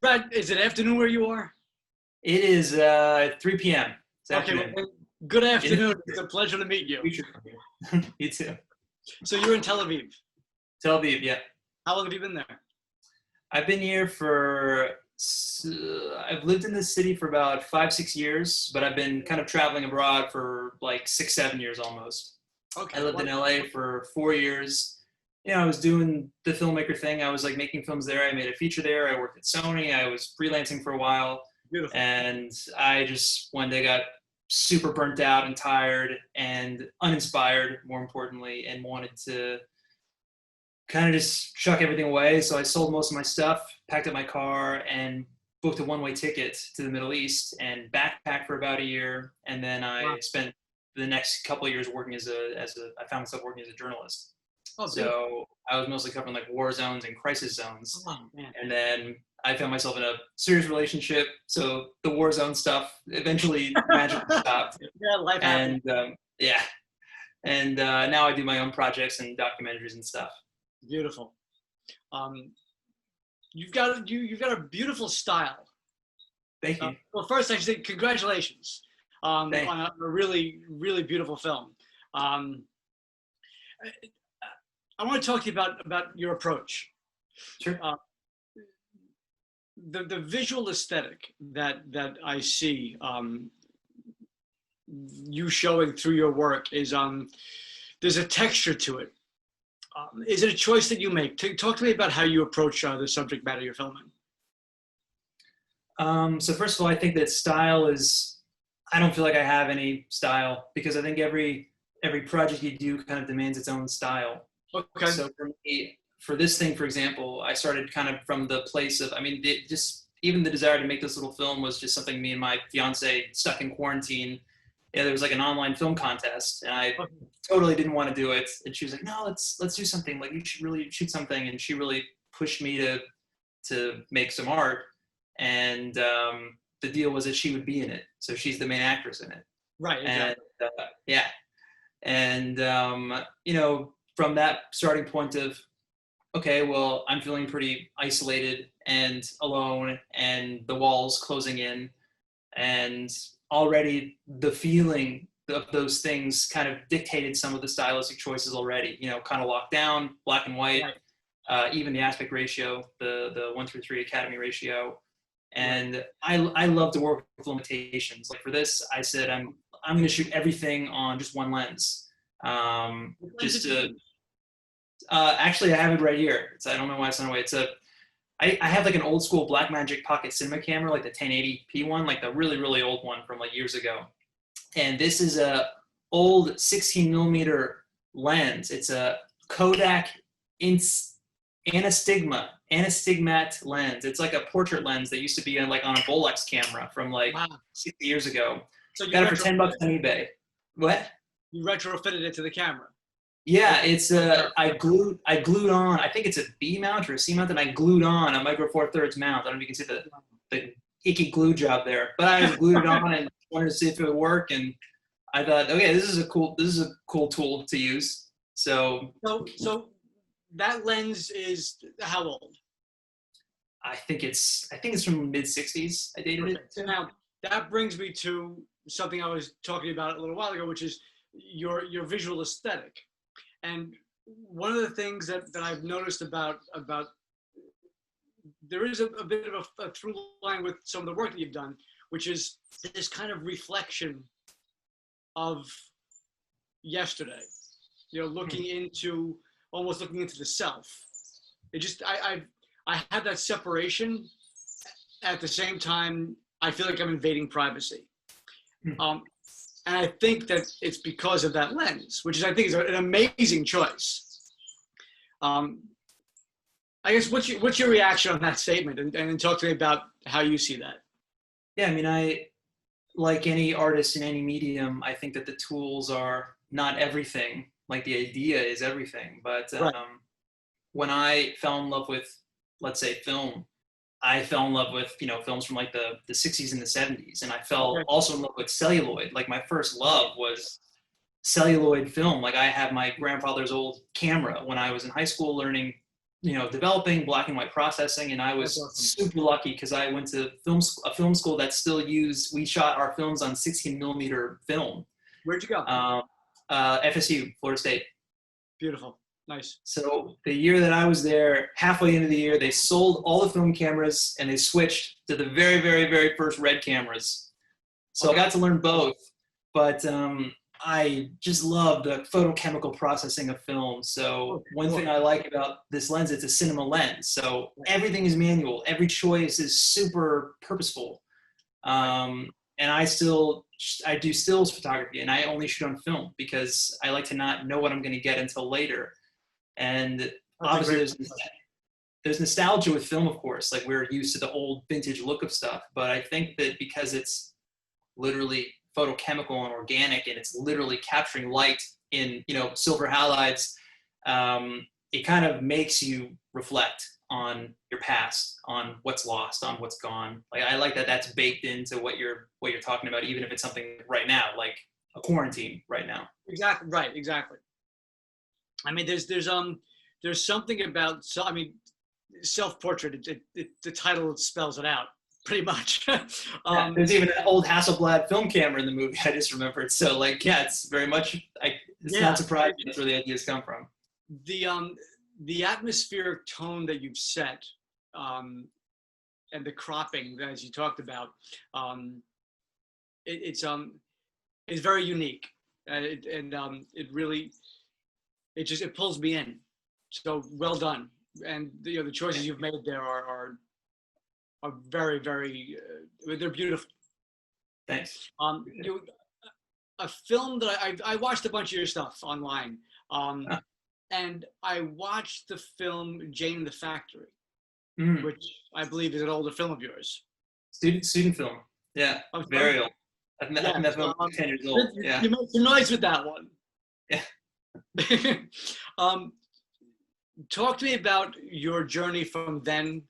Brad, is it afternoon where you are? It is 3 p.m. It's Okay, afternoon. well, good afternoon. It's a pleasure to meet you. Future from you. You too. So you're in Tel Aviv. Tel Aviv, yeah. How long have you been there? I've been here for, I've lived in this city for about 5-6 years, but I've been kind of traveling abroad for like 6-7 years almost. Okay. I lived in LA for 4 years. You know, I was doing the filmmaker thing. I was like making films there. I made a feature there. I worked at Sony. I was freelancing for a while. Beautiful. And I just one day got super burnt out and tired and uninspired, more importantly, and wanted to kind of just chuck everything away. So I sold most of my stuff, packed up my car, and booked a one-way ticket to the Middle East and backpacked for about a year. And then I spent the next couple of years working I found myself working as a journalist. Oh, so I was mostly covering like war zones and crisis zones. oh, man. And then I found myself in a serious relationship. So the war zone stuff eventually magically stopped. Yeah, life happens. And now I do my own projects and documentaries and stuff. Beautiful. You've got a beautiful style. Thank you. Well, first I should say congratulations on a really, really beautiful film. I want to talk to you about your approach. Sure. The visual aesthetic that I see you showing through your work is there's a texture to it. Is it a choice that you make? Talk to me about how you approach the subject matter you're filming. So first of all, I think that style I don't feel like I have any style because I think every project you do kind of demands its own style. Okay. So for me, for this thing, for example, I started kind of from the place of, even the desire to make this little film was just something me and my fiance stuck in quarantine. Yeah, there was like an online film contest and I totally didn't want to do it. And she was like, no, let's do something. Like you should really shoot something. And she really pushed me to make some art. And the deal was that she would be in it. So she's the main actress in it. Right. Exactly. And from that starting point of, okay, well, I'm feeling pretty isolated and alone and the walls closing in, and already the feeling of those things kind of dictated some of the stylistic choices already, kind of locked down, black and white, even the aspect ratio, the 1:3 Academy ratio. And I love to work with limitations. Like for this, I said, I'm going to shoot everything on just one lens. Actually, I have it right here. I don't know why it's not away. I have like an old school Blackmagic pocket cinema camera, like the 1080p one, like the really, really old one from like years ago. And this is a old 16mm lens. It's a Kodak Anastigmat lens. It's like a portrait lens that used to be on a Bolex camera from like 60 years ago. So you got it for $10 on eBay. What? You retrofitted it to the camera. Yeah, it's I glued on. I think it's a B mount or a C mount, and I glued on a Micro Four Thirds mount. I don't know if you can see the icky glue job there, but I glued it on and wanted to see if it would work. And I thought, okay, this is a cool tool to use. So that lens is how old? I think it's from mid '60s. I dated it. So now that brings me to something I was talking about a little while ago, which is your visual aesthetic. And one of the things that I've noticed about there is a bit of a through line with some of the work that you've done, which is this kind of reflection of yesterday, looking into the self. It just, I have that separation. At the same time, I feel like I'm invading privacy. And I think that it's because of that lens, which I think is an amazing choice. I guess what's your reaction on that statement, and talk to me about how you see that. Yeah, I mean, I like any artist in any medium. I think that the tools are not everything. Like the idea is everything. But when I fell in love with, let's say, film, I fell in love with, films from like the 60s and the 70s. And I fell also in love with celluloid. Like my first love was celluloid film. Like I have my grandfather's old camera when I was in high school learning developing black and white processing, and I was super lucky because I went to a film school that still we shot our films on 16mm film. Where'd you go? FSU, Florida State. Beautiful. Nice. So the year that I was there, halfway into the year, they sold all the film cameras and they switched to the very, very, very first red cameras. So I got to learn both, but I just love the photochemical processing of film. So one thing I like about this lens, it's a cinema lens. So everything is manual. Every choice is super purposeful. And I do stills photography, and I only shoot on film because I like to not know what I'm going to get until later. And obviously there's nostalgia with film, of course. Like, we're used to the old vintage look of stuff, but I think that because it's literally photochemical and organic, and it's literally capturing light in silver halides, it kind of makes you reflect on your past, on what's lost, on what's gone. Like, I like that that's baked into what you're talking about, even if it's something right now, like a quarantine right now. Exactly. Right. Exactly. I mean, there's something about, self-portrait. The title spells it out pretty much. There's even an old Hasselblad film camera in the movie. I just remembered. So it's very much, it's not surprising that's where the ideas come from. The atmospheric tone that you've set, and the cropping, as you talked about, it's very unique, and it really, it pulls me in. So well done, and the choices you've made there are very, very, they're beautiful. Thanks. A film that I watched a bunch of your stuff online, and I watched the film Jane and the Factory, which I believe is an older film of yours. Student film. Yeah, very old. I think that film 10 years old. Yeah. You made some noise with that one. Yeah. Talk to me about your journey from then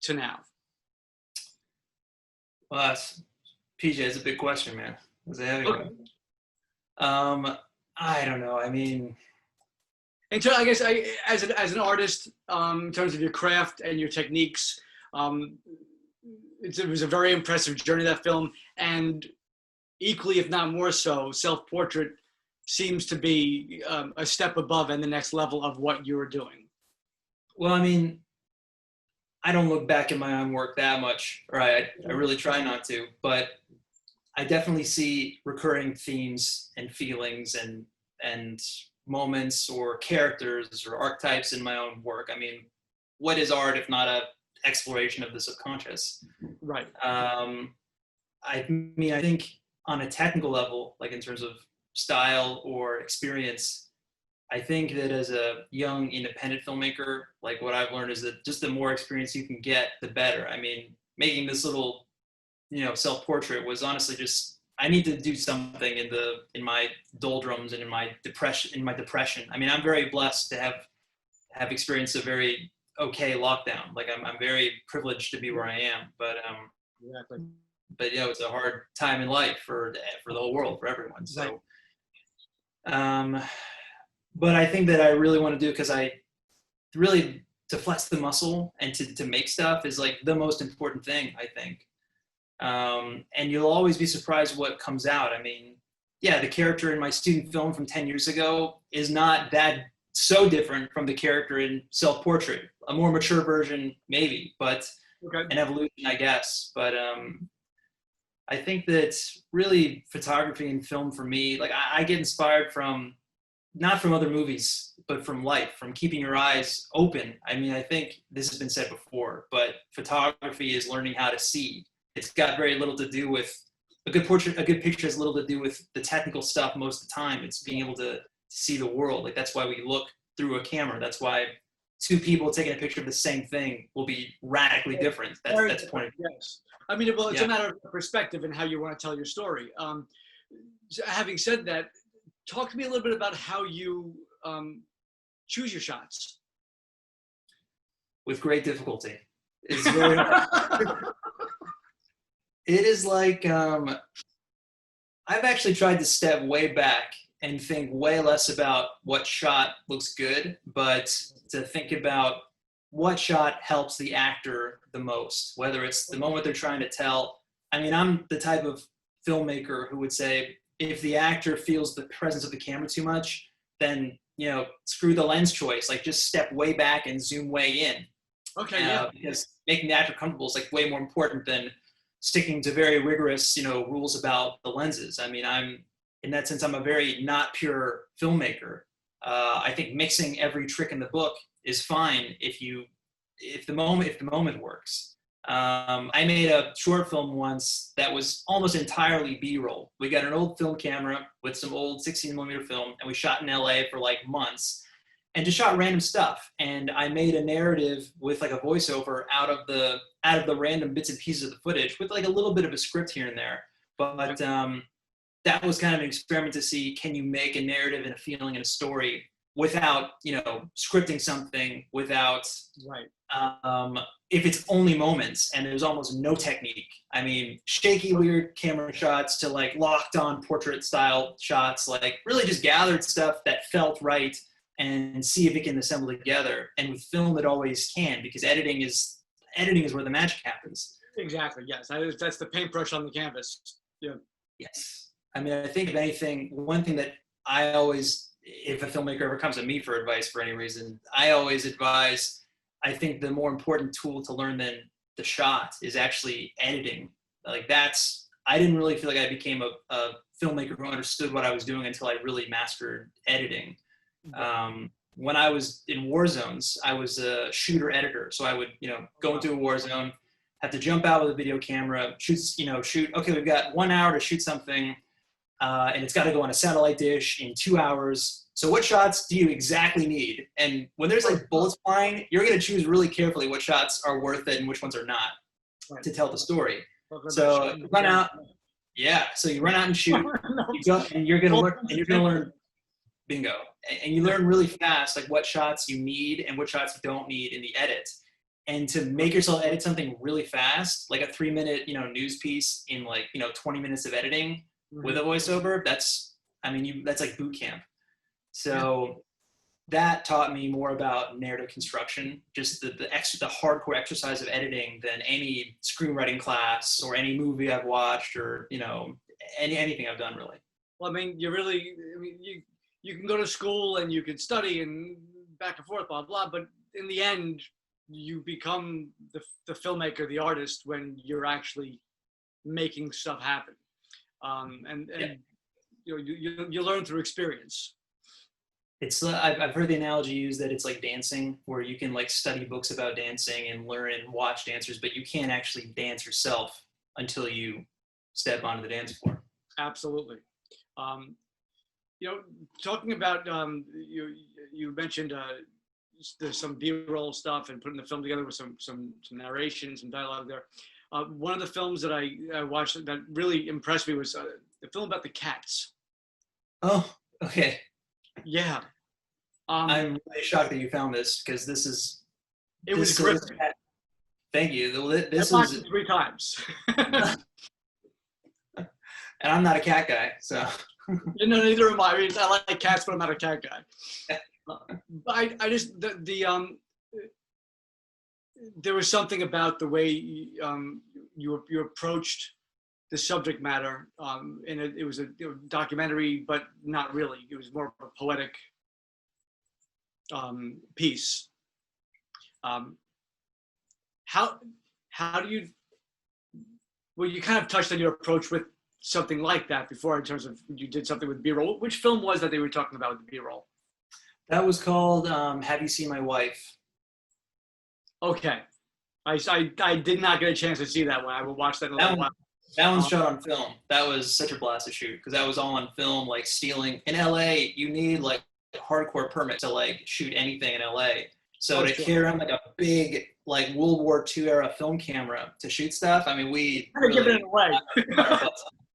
to now. Well, PJ, it's a big question, man. It's a heavy one. I don't know. I mean, I guess as an artist, in terms of your craft and your techniques, it was a very impressive journey, that film, and equally, if not more so, self-portrait seems to be a step above and the next level of what you were doing. Well, I mean, I don't look back at my own work that much, or I really try not to, but I definitely see recurring themes and feelings and moments or characters or archetypes in my own work. I mean, what is art if not a exploration of the subconscious? Right. I mean, I think on a technical level, like in terms of style or experience, I think that as a young independent filmmaker, like what I've learned is that just the more experience you can get, the better. I mean, making this little, self-portrait was honestly just, I need to do something in my doldrums and in my depression. I mean, I'm very blessed to have experienced a very okay lockdown. Like I'm very privileged to be where I am, but exactly. But it's a hard time in life for the whole world, for everyone. So, but I think that I really want to do, because I really, to flex the muscle and to make stuff is like the most important thing, I think. And you'll always be surprised what comes out. I mean, the character in my student film from 10 years ago is not that so different from the character in Self-Portrait. A more mature version, maybe, but an evolution, I guess. But I think that really photography and film for me, like I get inspired from, not from other movies, but from life, from keeping your eyes open. I mean, I think this has been said before, but photography is learning how to see. It's got very little to do with a good picture has little to do with the technical stuff most of the time. It's being able to see the world. Like, that's why we look through a camera. That's why two people taking a picture of the same thing will be radically different. That's the point. Yes. I mean, well, it's a matter of perspective and how you want to tell your story. Having said that, talk to me a little bit about how you choose your shots. With great difficulty. It's very It is like, I've actually tried to step way back and think way less about what shot looks good, but to think about what shot helps the actor the most, whether it's the moment they're trying to tell. I mean, I'm the type of filmmaker who would say, if the actor feels the presence of the camera too much, then, you know, screw the lens choice. Like, just step way back and zoom way in. Okay, yeah. Because making the actor comfortable is like way more important than sticking to very rigorous, you know, rules about the lenses. I mean, in that sense, I'm a very not pure filmmaker. I think mixing every trick in the book is fine if the moment works. I made a short film once that was almost entirely B-roll. We got an old film camera with some old 16mm film, and we shot in LA for like months, and just shot random stuff. And I made a narrative with like a voiceover out of the random bits and pieces of the footage, with like a little bit of a script here and there. But that was kind of an experiment to see, can you make a narrative and a feeling and a story without, you know, scripting something, without right. If it's only moments and there's almost no technique. I mean, shaky, weird camera shots to like locked on portrait style shots, like really just gathered stuff that felt right and see if it can assemble together. And with film, it always can, because editing is where the magic happens. Exactly. Yes. That's the paintbrush on the canvas. Yeah. Yes. I mean, I think if anything, one thing that I always, if a filmmaker ever comes to me for advice for any reason, I always advise, I think the more important tool to learn than the shot is actually editing. Like, I didn't really feel like I became a filmmaker who understood what I was doing until I really mastered editing. When I was in war zones, I was a shooter editor. So I would, you know, go into a war zone, have to jump out with a video camera, shoot, okay, we've got 1 hour to shoot something, and it's got to go on a satellite dish in 2 hours. So what shots do you exactly need? And when there's like bullets flying, you're going to choose really carefully what shots are worth it and which ones are not to tell the story. So you run out. Yeah. So you run out and shoot. You go, and you're going to learn, bingo. And you learn really fast, like what shots you need and what shots you don't need in the edit. And to make yourself edit something really fast, like a 3-minute, you know, news piece in like, you know, 20 minutes of editing with a voiceover, that's like boot camp. So that taught me more about narrative construction, just the hardcore exercise of editing, than any screenwriting class or any movie I've watched, or, you know, anything I've done really. Well, I mean, you can go to school and you can study and back and forth, blah, blah, but in the end, you become the filmmaker, the artist, when you're actually making stuff happen. And you know, you learn through experience. It's I've heard the analogy used that it's like dancing, where you can like study books about dancing and learn and watch dancers, but you can't actually dance yourself until you step onto the dance floor. Absolutely. You know, talking about you mentioned there's some B-roll stuff and putting the film together with some narration, some dialogue there. One of the films that I watched that really impressed me was the film about the cats. Oh, okay. Yeah. I'm really shocked that you found this, because it was gripping. Thank you. This I watched it 3 times. And I'm not a cat guy, so. No, neither am I. I mean, I like cats, but I'm not a cat guy. But I just there was something about the way you approached the subject matter, and it was a documentary, but not really. It was more of a poetic piece. How do you? Well, you kind of touched on your approach with something like that before, in terms of you did something with B-roll. Which film was that they were talking about with the B-roll? That was called Have You Seen My Wife? Okay. I did not get a chance to see that one. I will watch that in a little while. That one's shot on film. That was such a blast to shoot, because that was all on film, like stealing. In LA, you need like a hardcore permit to like shoot anything in LA. So to carry around like a big like World War II era film camera to shoot stuff, I mean, we really give it away.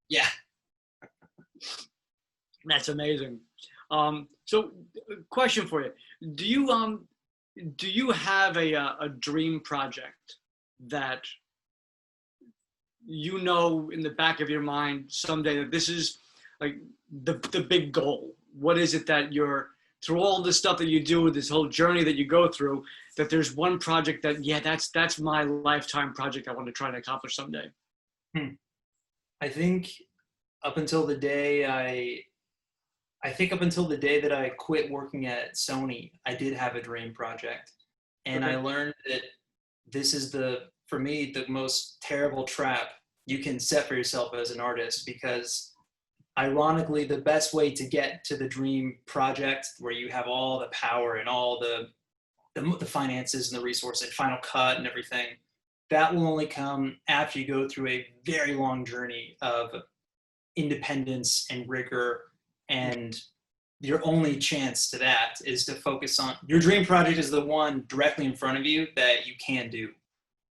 Yeah. That's amazing. So question for you. Do you have a dream project that you know in the back of your mind someday that this is like the big goal? What is it that you're through all the stuff that you do, this whole journey that you go through, that there's one project that, yeah, that's my lifetime project I want to try to accomplish someday? I think up until the day I think up until the day that I quit working at Sony, I did have a dream project. And Okay. I learned that this is for me, the most terrible trap you can set for yourself as an artist, because ironically, the best way to get to the dream project where you have all the power and all the finances and the resources and final cut and everything, that will only come after you go through a very long journey of independence and rigor. And your only chance to that is to focus on your dream project is the one directly in front of you that you can do.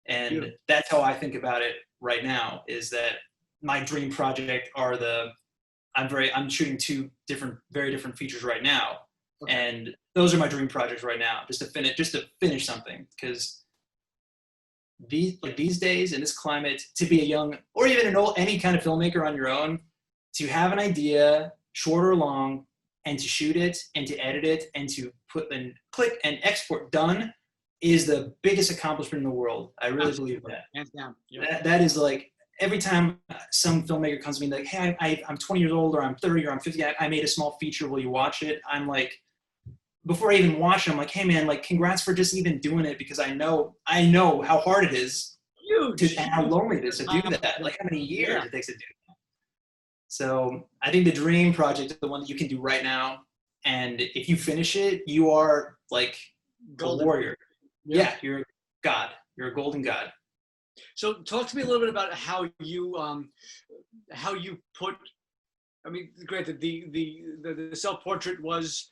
And that's how I think about it right now, is that my dream project are I'm shooting two very different features right now. Okay. And those are my dream projects right now, just to finish something. Because these days in this climate, to be a young or even any kind of filmmaker on your own, to have an idea, short or long, and to shoot it and to edit it and to click and export done is the biggest accomplishment in the world. I really believe that. Hands down. Yep. That is like, every time some filmmaker comes to me like, hey, I'm 20 years old, or I'm 30, or I'm 50, I made a small feature, will you watch it? I'm like, before I even watch it, I'm like, hey man, like congrats for just even doing it, because I know how hard it is and how lonely it is to do that. Like how many years it takes to do that. So I think the dream project is the one that you can do right now. And if you finish it, you are like a warrior. Yeah, you're a god. You're a golden god. So talk to me a little bit about how you put, I mean, granted, the self-portrait was,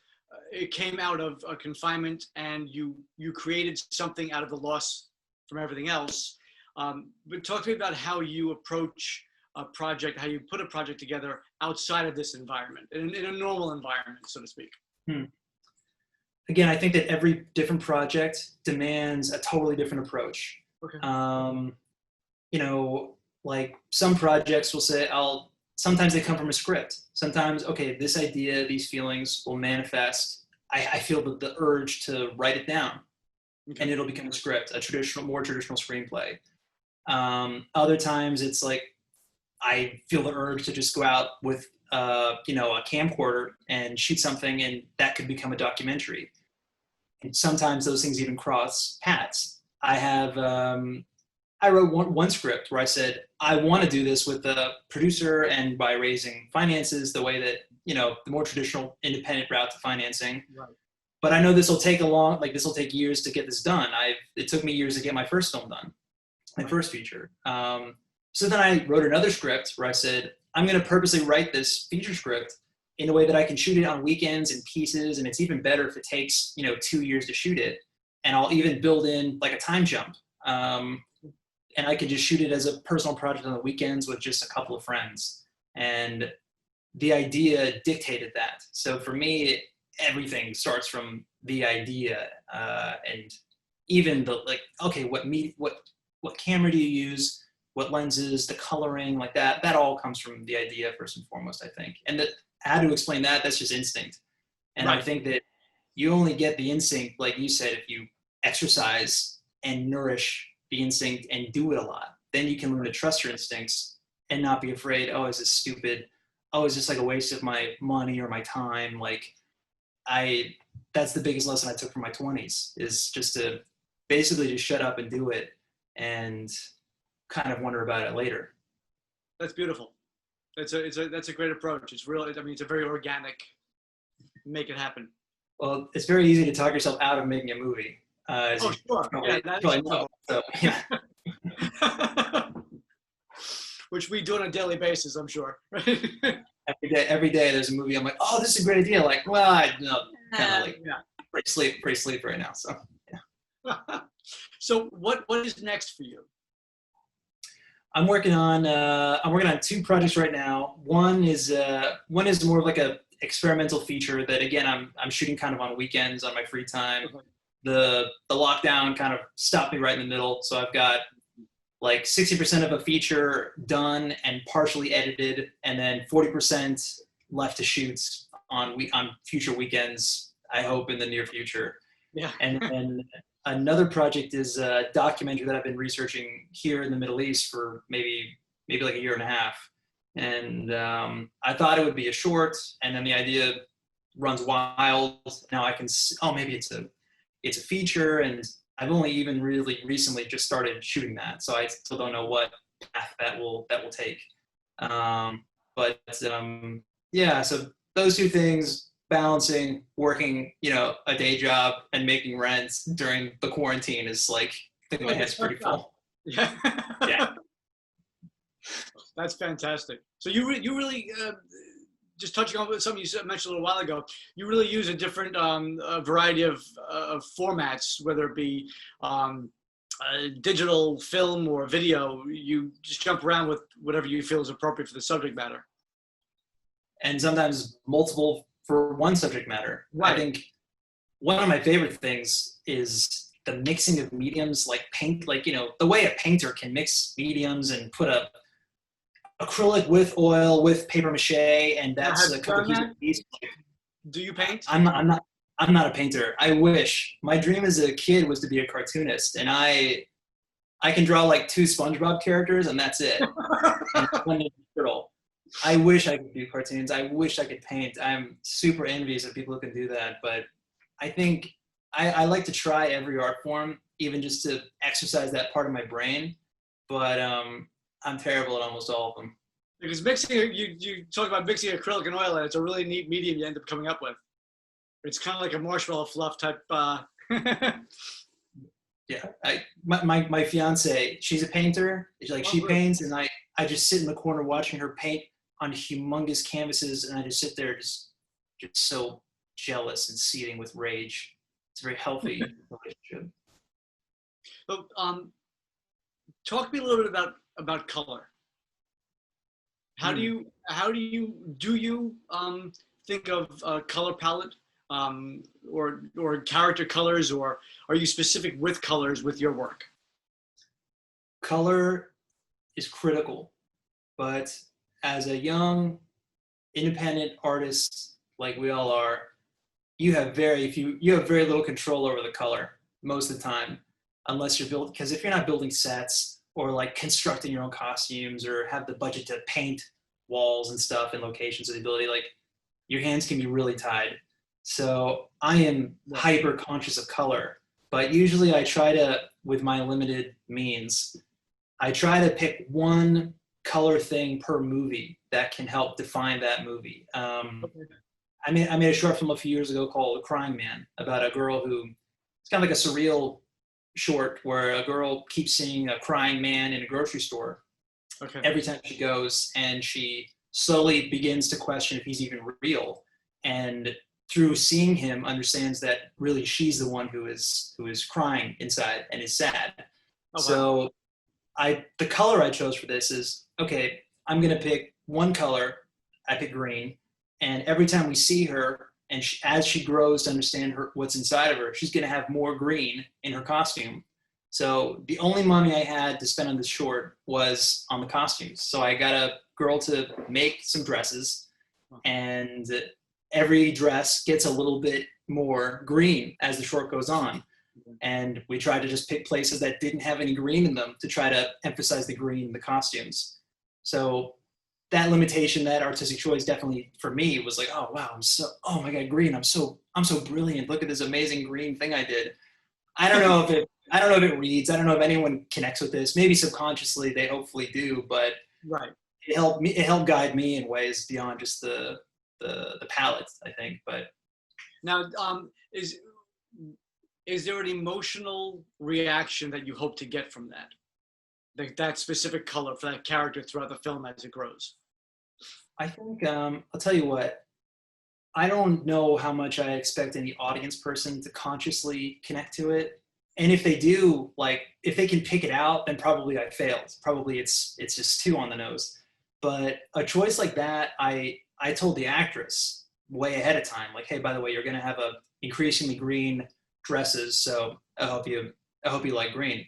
it came out of a confinement, and you created something out of the loss from everything else. But talk to me about how you approach a project, how you put a project together outside of this environment, in a normal environment, so to speak. Again, I think that every different project demands a totally different approach. Okay. Like some projects will say, sometimes they come from a script. Sometimes, okay, this idea, these feelings will manifest. I feel the urge to write it down, and it'll become a script, more traditional screenplay. Other times it's like, I feel the urge to just go out with, a camcorder and shoot something, and that could become a documentary. And sometimes those things even cross paths. I wrote one script where I said, I want to do this with the producer and by raising finances the way that, the more traditional independent route to financing. Right. But I know this will take years to get this done. It took me years to get my first film done, my first feature. So then I wrote another script where I said, I'm going to purposely write this feature script in a way that I can shoot it on weekends in pieces. And it's even better if it takes, 2 years to shoot it. And I'll even build in like a time jump. And I could just shoot it as a personal project on the weekends with just a couple of friends. And the idea dictated that. So for me, everything starts from the idea. And even what camera do you use? What lenses, the coloring, like that all comes from the idea first and foremost, I think. And how to explain that's just instinct. And right. I think that you only get the instinct, like you said, if you exercise and nourish the instinct and do it a lot. Then you can learn to trust your instincts and not be afraid, oh, is this stupid? Oh, is this like a waste of my money or my time? That's the biggest lesson I took from my 20s, is just to basically just shut up and do it and kind of wonder about it later. That's beautiful. That's a great approach. It's real. I mean, it's a very organic, make it happen. Well, it's very easy to talk yourself out of making a movie. Sure. So, yeah. Which we do on a daily basis, I'm sure. Every day there's a movie. I'm like, oh, this is a great idea. Like, well, kind of like pretty sleep right now. So, yeah. So what is next for you? I'm working on two projects right now. One is more of like a experimental feature that, again, I'm shooting kind of on weekends on my free time. Okay. The lockdown kind of stopped me right in the middle, so I've got like 60% of a feature done and partially edited, and then 40% left to shoot on future weekends. I hope in the near future. Yeah. And then another project is a documentary that I've been researching here in the Middle East for maybe like a year and a half. And I thought it would be a short, and then the idea runs wild. Now I can see, oh, maybe it's a feature, and I've only even really recently just started shooting that, so I still don't know what path that will take. But yeah, so those two things, balancing working, a day job and making rent during the quarantine is like, I think my head's pretty full. Yeah. Yeah. That's fantastic. So you really just touching on something you mentioned a little while ago, you really use a different variety of formats, whether it be digital, film, or video. You just jump around with whatever you feel is appropriate for the subject matter. And sometimes multiple for one subject matter. Right. I think one of my favorite things is the mixing of mediums, like paint, like, the way a painter can mix mediums and put a acrylic with oil with paper mache, and that's a couple pieces. Do you paint? I'm not a painter. I wish. My dream as a kid was to be a cartoonist, and I can draw like 2 SpongeBob characters, and that's it. And one turtle. I wish I could do cartoons. I wish I could paint. I'm super envious of people who can do that, but I think I like to try every art form, even just to exercise that part of my brain. But I'm terrible at almost all of them. Because mixing, you talk about mixing acrylic and oil, and it's a really neat medium you end up coming up with. It's kind of like a marshmallow fluff type. Yeah, my fiance, she's a painter. Like, she paints, and I just sit in the corner watching her paint on humongous canvases, and I just sit there just so jealous and seething with rage. It's a very healthy relationship. So, talk to me a little bit about color. How do you think of color palette, or character colors, or are you specific with colors with your work? Color is critical, but as a young independent artist like we all are, you have very little control over the color most of the time, unless because if you're not building sets or like constructing your own costumes or have the budget to paint walls and stuff and locations of the ability, like, your hands can be really tied. So I am hyper conscious of color, but usually I try to, with my limited means, I try to pick one color thing per movie that can help define that movie. I made a short film a few years ago called Crying Man, about a girl who, it's kind of like a surreal short where a girl keeps seeing a crying man in a grocery store every time she goes, and she slowly begins to question if he's even real, and through seeing him understands that really she's the one who is crying inside and is sad. So the color I chose for this is, okay, I'm gonna pick one color. I pick green, and every time we see her, and as she grows to understand what's inside of her, she's going to have more green in her costume. So the only money I had to spend on this short was on the costumes. So I got a girl to make some dresses, and every dress gets a little bit more green as the short goes on. And we tried to just pick places that didn't have any green in them to try to emphasize the green in the costumes. So that limitation, that artistic choice, definitely for me was like, oh wow, oh my god, green! I'm so brilliant. Look at this amazing green thing I did. I don't know if it reads. I don't know if anyone connects with this. Maybe subconsciously they hopefully do, but it helped guide me in ways beyond just the palette, I think. But now, is there an emotional reaction that you hope to get from that? Like that specific color for that character throughout the film as it grows? I think, I'll tell you what, I don't know how much I expect any audience person to consciously connect to it. And if they do, like, if they can pick it out, then probably I failed. Probably it's just too on the nose. But a choice like that, I told the actress way ahead of time, like, hey, by the way, you're going to have a increasingly green dresses, so I hope you like green.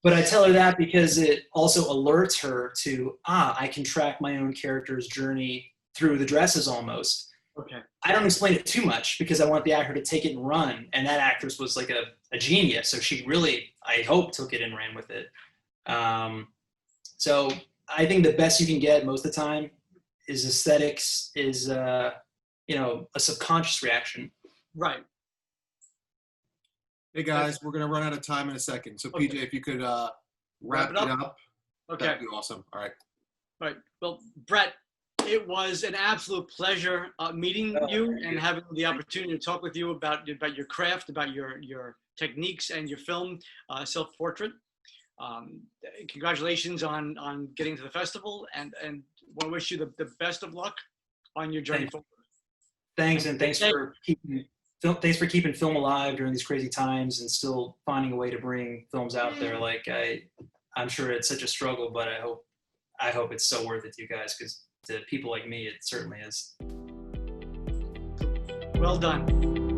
But I tell her that because it also alerts her to, I can track my own character's journey through the dresses almost. Okay. I don't explain it too much because I want the actor to take it and run. And that actress was like a genius. So she really, I hope, took it and ran with it. So I think the best you can get most of the time is aesthetics, is, you know, a subconscious reaction. Right. Hey guys, we're gonna run out of time in a second. So PJ, if you could wrap it up, Okay. that'd be awesome. All right. Right. Well, Brett, it was an absolute pleasure meeting you and having the opportunity to talk with you about your craft, about your techniques and your film self-portrait. Congratulations on getting to the festival, and want to wish you the best of luck on your journey forward. Thanks, and thanks for keeping film alive during these crazy times and still finding a way to bring films out there. Like I'm sure it's such a struggle, but I hope it's so worth it to you guys, because to people like me, it certainly is. Well done.